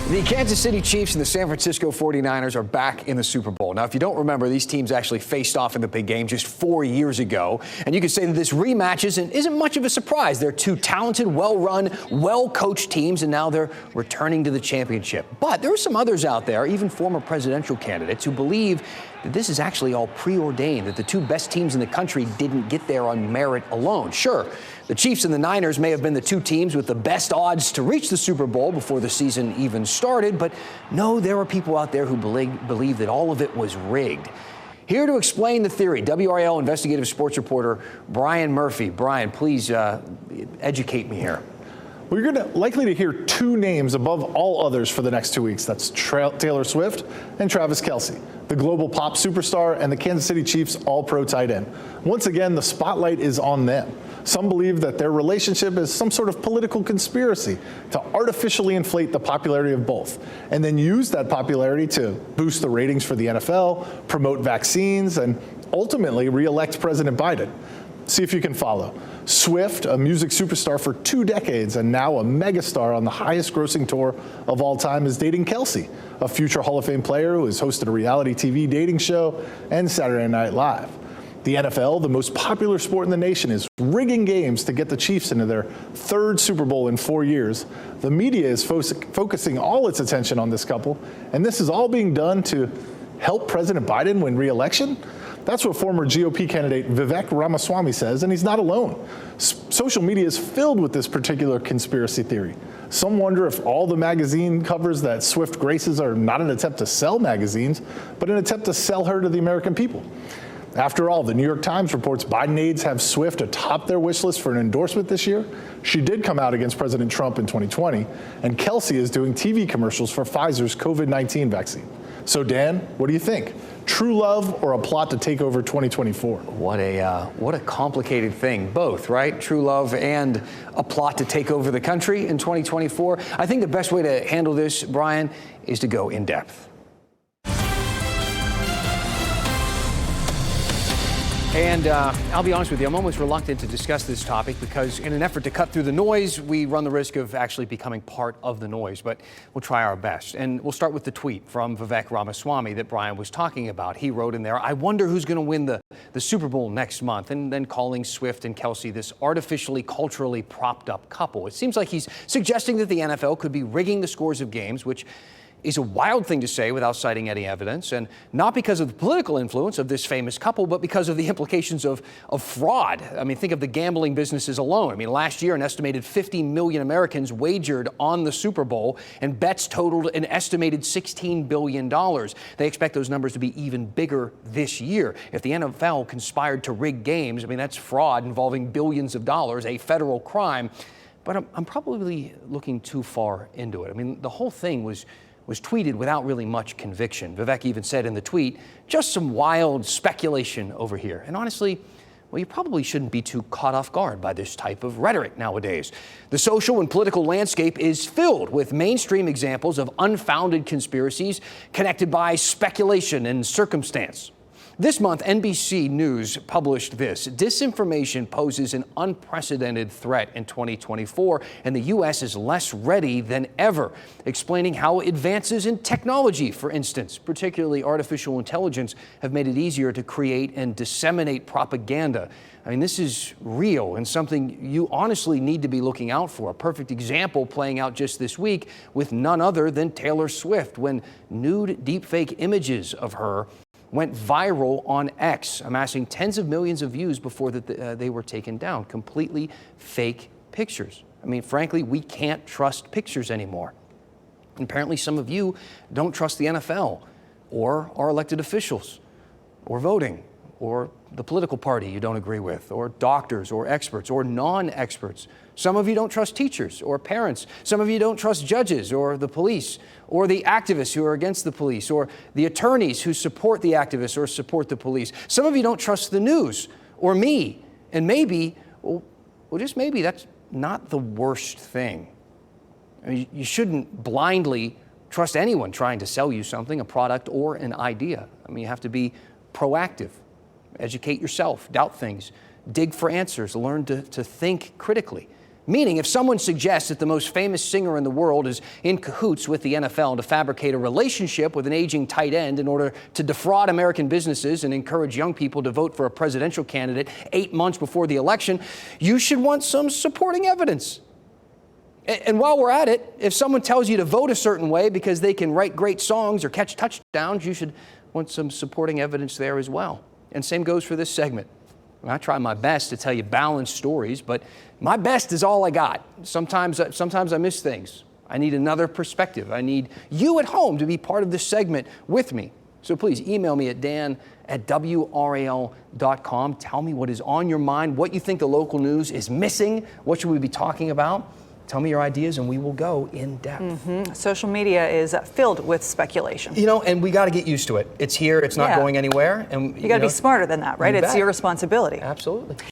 The Kansas City Chiefs and the San Francisco 49ers are back in the Super Bowl. Now, if you don't remember, these teams actually faced off in the big game just 4 years ago. And you could say that this rematch isn't much of a surprise. They're two talented, well-run, well-coached teams, and now they're returning to the championship. But there are some others out there, even former presidential candidates, who believe that this is actually all preordained, that the two best teams in the country didn't get there on merit alone. Sure, the Chiefs and the Niners may have been the two teams with the best odds to reach the Super Bowl before the season even started, but no, there are people out there who believe that all of it was rigged. Here to explain the theory, WRAL investigative sports reporter Brian Murphy. Brian, please educate me here. Well, you're likely to hear two names above all others for the next 2 weeks. That's Taylor Swift and Travis Kelce, the global pop superstar and the Kansas City Chiefs all-pro tight end. Once again, the spotlight is on them. Some believe that their relationship is some sort of political conspiracy to artificially inflate the popularity of both, and then use that popularity to boost the ratings for the NFL, promote vaccines, and ultimately re-elect President Biden. See if you can follow. Swift, a music superstar for 2 decades and now a megastar on the highest grossing tour of all time, is dating Kelce, a future Hall of Fame player who has hosted a reality TV dating show and Saturday Night Live. The NFL, the most popular sport in the nation, is rigging games to get the Chiefs into their 3rd Super Bowl in 4 years. The media is focusing all its attention on this couple, and this is all being done to help President Biden win re-election? That's what former GOP candidate Vivek Ramaswamy says, and he's not alone. Social media is filled with this particular conspiracy theory. Some wonder if all the magazine covers that Swift graces are not an attempt to sell magazines, but an attempt to sell her to the American people. After all, the New York Times reports Biden aides have Swift atop their wish list for an endorsement this year. She did come out against President Trump in 2020, and Kelce is doing TV commercials for Pfizer's COVID-19 vaccine. So, Dan, what do you think? True love or a plot to take over 2024? What a complicated thing. Both, right? True love and a plot to take over the country in 2024. I think the best way to handle this, Brian, is to go in depth. And I'll be honest with you, I'm almost reluctant to discuss this topic because in an effort to cut through the noise, we run the risk of actually becoming part of the noise, but we'll try our best. And we'll start with the tweet from Vivek Ramaswamy that Brian was talking about. He wrote in there, "I wonder who's going to win the Super Bowl next month," and then calling Swift and Kelce this artificially, culturally propped up couple. It seems like he's suggesting that the NFL could be rigging the scores of games, which is a wild thing to say without citing any evidence, and not because of the political influence of this famous couple, but because of the implications of fraud. I mean, think of the gambling businesses alone. I mean, last year, an estimated 50 million Americans wagered on the Super Bowl, and bets totaled an estimated $16 billion. They expect those numbers to be even bigger this year. If the NFL conspired to rig games, I mean, that's fraud involving billions of dollars, a federal crime. But I'm probably looking too far into it. I mean, the whole thing was tweeted without really much conviction. Vivek even said in the tweet, just some wild speculation over here. And honestly, well, you probably shouldn't be too caught off guard by this type of rhetoric nowadays. The social and political landscape is filled with mainstream examples of unfounded conspiracies connected by speculation and circumstance. This month, NBC News published this. Disinformation poses an unprecedented threat in 2024, and the U.S. is less ready than ever, explaining how advances in technology, for instance, particularly artificial intelligence, have made it easier to create and disseminate propaganda. I mean, this is real and something you honestly need to be looking out for. A perfect example playing out just this week with none other than Taylor Swift, when nude deepfake images of her went viral on X, amassing tens of millions of views before they were taken down. Completely fake pictures. I mean, frankly, we can't trust pictures anymore. And apparently some of you don't trust the NFL or our elected officials or voting or the political party you don't agree with, or doctors or experts or non-experts. Some of you don't trust teachers or parents. Some of you don't trust judges or the police or the activists who are against the police or the attorneys who support the activists or support the police. Some of you don't trust the news or me. And maybe, well, just maybe that's not the worst thing. I mean, you shouldn't blindly trust anyone trying to sell you something, a product or an idea. I mean, you have to be proactive. Educate yourself, doubt things, dig for answers, learn to think critically. Meaning, if someone suggests that the most famous singer in the world is in cahoots with the NFL to fabricate a relationship with an aging tight end in order to defraud American businesses and encourage young people to vote for a presidential candidate 8 months before the election, you should want some supporting evidence. And while we're at it, if someone tells you to vote a certain way because they can write great songs or catch touchdowns, you should want some supporting evidence there as well. And same goes for this segment. I try my best to tell you balanced stories, but my best is all I got. Sometimes I miss things. I need another perspective. I need you at home to be part of this segment with me. So please email me at dan@WRAL.com. Tell me what is on your mind, what you think the local news is missing, what should we be talking about. Tell me your ideas and we will go in depth. Social media is filled with speculation. You know, and we got to get used to it. It's here. It's not going anywhere. And you got to be smarter than that, right? It's bet. your responsibility. Absolutely.